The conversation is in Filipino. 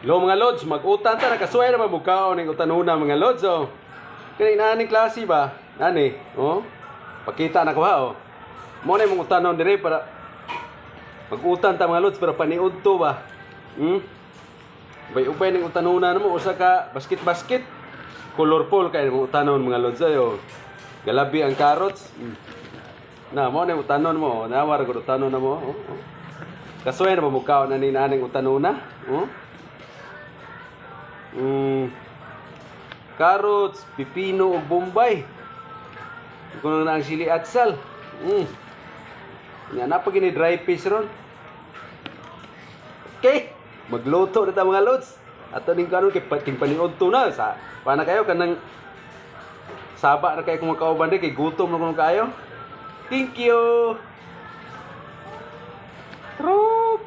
Lo mga lods, mag-utan ta nakasuway na mabukaw ning utanuna mga lods oh. Kani nani klase ba? Nani, oh. Pakita na ko ha oh. Mo na mong utanon dire para mag-utan ta mga lods para paniud to ba. Ubay ning utanuna namo usa ka basket. Colorful kay mong utanon mga lods ayo. Galabi ang carrots. Na mo na utanon mo, nawar gud utanon na mo. Oh. Kasuway na mabukaw na ni naning utanuna, oh. Carrots, pipino ug bombay. Kuno na ang sili at sal. Nga na pag ni dry fish ron. Okay, magluto na ta mga lods. Ato ning karon kay pating paniod to na sa pana kayo kanang saba na kayo kung makauban di kay gutom na kuno kayo. Thank you. Trop.